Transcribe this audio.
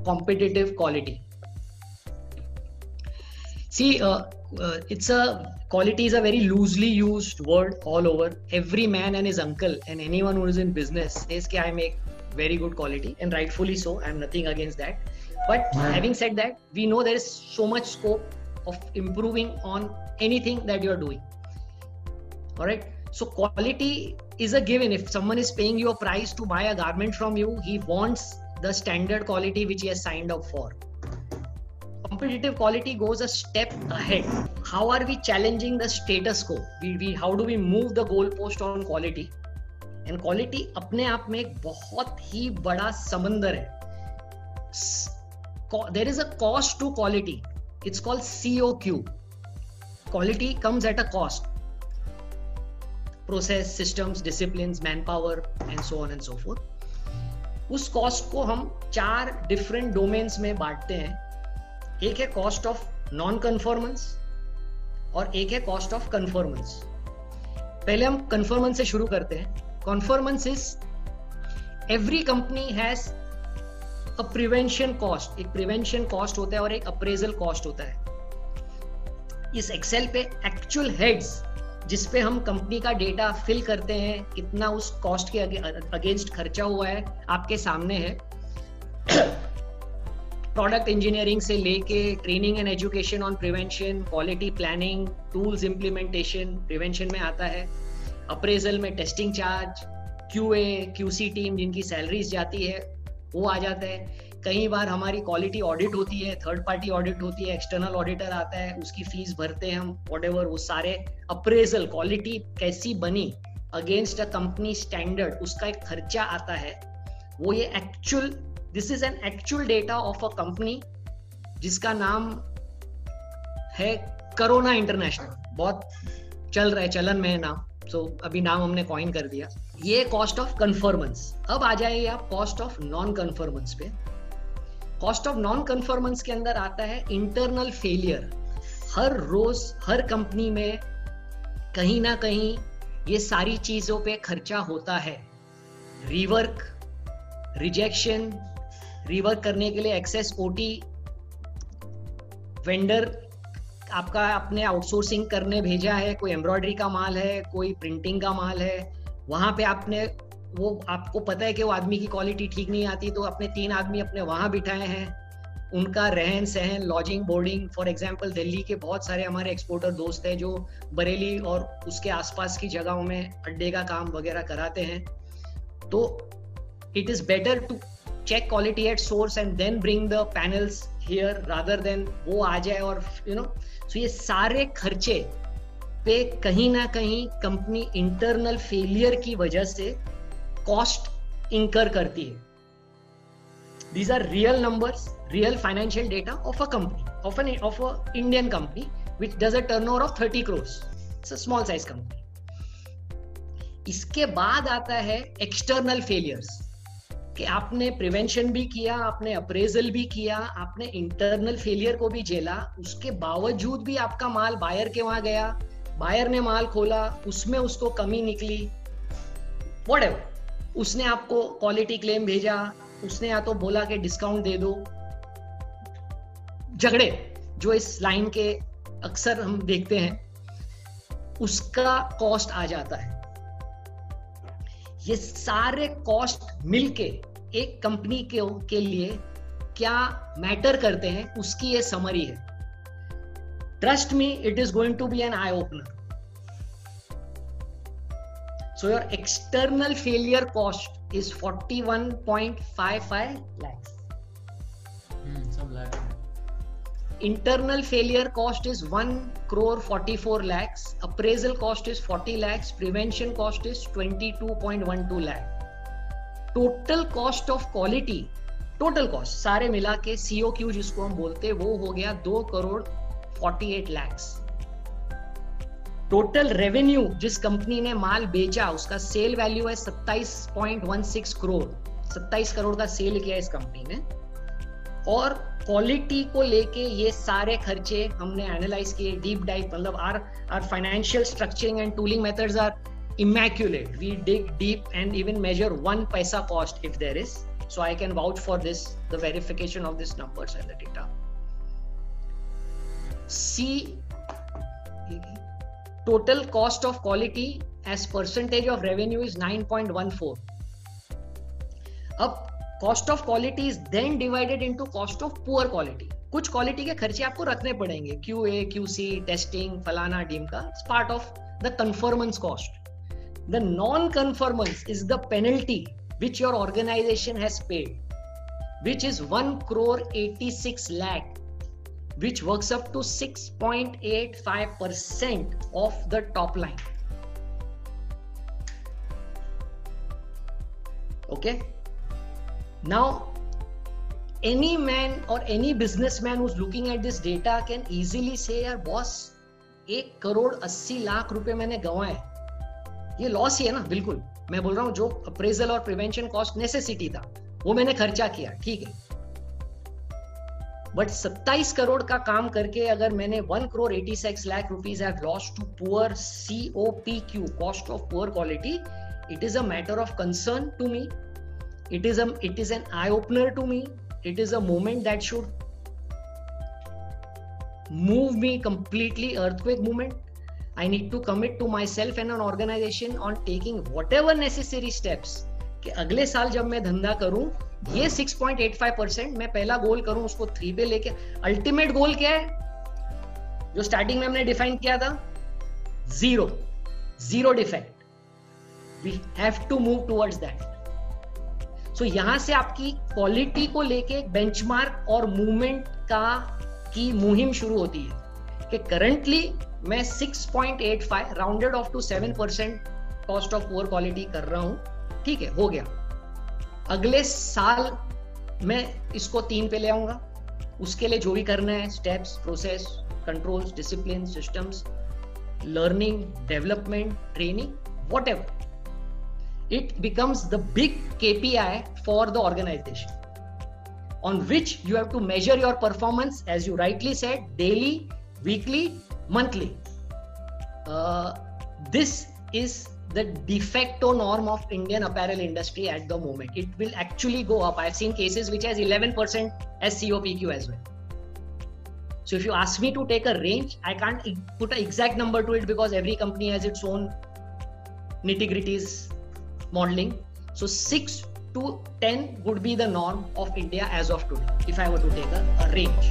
competitive quality. See, quality is a very loosely used word all over. Every man and his uncle and anyone who is in business says that I make very good quality, and rightfully so. I'm nothing against that. But having said that, we know there is so much scope of improving on anything that you're doing. All right. So quality is a given. If someone is paying you a price to buy a garment from you, he wants the standard quality which he has signed up for. Competitive quality goes a step ahead. How are we challenging the status quo? How do we move the goalpost on quality? And quality अपने आप में एक बहुत ही बड़ा समंदर है. There is a cost to quality. It's called COQ. Quality comes at a cost. Process, systems, disciplines, manpower, and so on and so forth. उस cost को हम 4 different domains में बांटते हैं. एक है कॉस्ट ऑफ नॉन कन्फॉर्मेंस और एक है कॉस्ट ऑफ कन्फॉर्मेंस. पहले हम कन्फॉर्मेंस से शुरू करते हैं. Conformance is every company has a prevention cost. एक प्रिवेंशन कॉस्ट होता है और एक अप्रेजल कॉस्ट होता है. इस एक्सेल पे एक्चुअल हेड्स जिस पे हम कंपनी का डेटा फिल करते हैं, कितना उस कॉस्ट के अगेंस्ट खर्चा हुआ है, आपके सामने है. प्रोडक्ट इंजीनियरिंग से लेके training and education on prevention, quality planning, tools implementation prevention में आता है. अप्रेजल में testing charge, QA, QC team जिनकी सैलरीज जाती है वो आ जाता है. कई बार हमारी क्वालिटी ऑडिट होती है, थर्ड पार्टी ऑडिट होती है, एक्सटर्नल ऑडिटर आता है, उसकी फीस भरते हैं हम, व्हाटएवर. वो सारे अप्रेजल, क्वालिटी कैसी बनी अगेंस्ट अ कंपनी स्टैंडर्ड, उसका एक खर्चा आता है. वो ये actual, this is an actual data of a company जिसका नाम है करोना इंटरनेशनल. बहुत चल रहा है, चलन में है नाम. सो अभी नाम हमने कॉइन कर दिया. ये कॉस्ट ऑफ कन्फर्मेंस. अब आ जाइए आप कॉस्ट ऑफ नॉन कन्फर्मेंस पे. कॉस्ट ऑफ नॉन कन्फर्मेंस के अंदर आता है इंटरनल फेलियर. हर रोज हर कंपनी में कहीं ना कहीं ये सारी चीजों पे खर्चा होता है. रीवर्क, रिजेक्शन, रिवर्क करने के लिए एक्सेस ओटी, वेंडर आपका अपने आउटसोर्सिंग करने भेजा है, कोई एम्ब्रॉयडरी का माल है, कोई प्रिंटिंग का माल है, वहां पे आपने वो आपको पता है कि वो आदमी की क्वालिटी ठीक नहीं आती, तो अपने 3 आदमी अपने वहां बिठाए हैं. उनका रहन सहन, lodging, boarding. For example Delhi के बहुत सारे हमारे एक्सपोर्टर दोस्त हैं जो बरेली और उसके आसपास की जगहों में अड्डे का काम वगैरह कराते हैं. तो it is better to check quality at source and then bring the panels here rather than वो आ जाए और so ये सारे खर्चे पे कहीं ना कहीं कंपनी इंटरनल फेलियर की वजह से कॉस्ट इंकर करती है. These are real numbers, real financial data of a company, of a Indian company which does a turnover of 30 crores. It's a small size company. इसके बाद आता है एक्सटर्नल फेलियर्स, कि आपने प्रिवेंशन भी किया, आपने अप्रेजल भी किया, आपने इंटरनल फेलियर को भी झेला, उसके बावजूद भी आपका माल बायर के वहां गया, बायर ने माल खोला, उसमें उसको कमी निकली, व्हाटएवर. उसने आपको क्वालिटी क्लेम भेजा, उसने या तो बोला कि डिस्काउंट दे दो. झगड़े जो इस लाइन के अक्सर हम देखते हैं, उसका कॉस्ट आ जाता है. ये सारे कॉस्ट मिलके एक कंपनी के लिए क्या मैटर करते हैं उसकी ये समरी है. Trust me, it is going to be an eye opener. So your external failure cost is 41.55 lakhs. सब lakh. Internal failure cost is 1,44 lakhs. Appraisal cost is 40 lakhs. Prevention cost is 22.12 lakh. Total cost of quality, total cost सारे मिला के COQ जिसको हम बोलते हैं, वो हो गया 2,48 lakhs. टोटल रेवेन्यू जिस कंपनी ने माल बेचा उसका सेल वैल्यू है 27.16 करोड़. 27 करोड़ का सेल किया इस कंपनी ने. और क्वालिटी को लेके ये सारे खर्चे हमने एनालाइज किए, डीप डाइव. मतलब our financial structuring and tooling methods are immaculate. We dig deep and even measure 1 paisa cost if there is. So I can vouch for this, the verification of these numbers and the data. C, total cost of quality as percentage of revenue is 9.14. अब cost of quality is then divided into cost of poor quality. कुछ quality के खर्चे आपको रखने पड़ेंगे, QA, QC, testing, फलाना ढीमका. It's part of the conformance cost. The non-conformance is the penalty which your organization has paid, which is 1,86 lakh, which works up to 6.85% of the top line. Okay. Now, any man or any businessman who's looking at this data can easily say, यार boss, 1,80,80 रुपए मैंने गंवाए. ये loss ही है ना. बिल्कुल मैं बोल रहा हूं, जो अप्रेजल और प्रिवेंशन कॉस्ट नेसेसिटी था वो मैंने खर्चा किया, ठीक है. बट 27 करोड़ का काम करके अगर मैंने 1,86 lakh rupees have lost to poor COPQ, cost of poor quality, it is a matter of concern to me. It is an eye opener to me. It is a moment that should move me completely, earthquake moment. I need to commit to myself and an organization on taking whatever necessary steps कि अगले साल जब मैं धंधा करूं, ये 6.85% मैं पहला गोल करूं, उसको 3 पे लेके. अल्टीमेट गोल क्या है जो स्टार्टिंग में हमने डिफाइन किया था? Zero defect. We have to move towards that. So यहां से आपकी क्वालिटी को लेके बेंचमार्क और मूवमेंट की मुहिम शुरू होती है कि करंटली मैं 6.85 rounded off to 7% cost of poor quality कर रहा हूं. ठीक है, हो गया. अगले साल मैं इसको 3 पे ले आऊंगा. उसके लिए जो भी करना है, steps, process, controls, discipline, systems, learning, development, training, whatever, it becomes the big KPI for the organization on which you have to measure your performance, as you rightly said, daily, weekly, monthly. This is the de facto norm of Indian apparel industry at the moment. It will actually go up. I've seen cases which has 11% as COPQ as well. So if you ask me to take a range, I can't put an exact number to it because every company has its own nitty-gritties modeling. So 6 to 10 would be the norm of India as of today, if I were to take a range.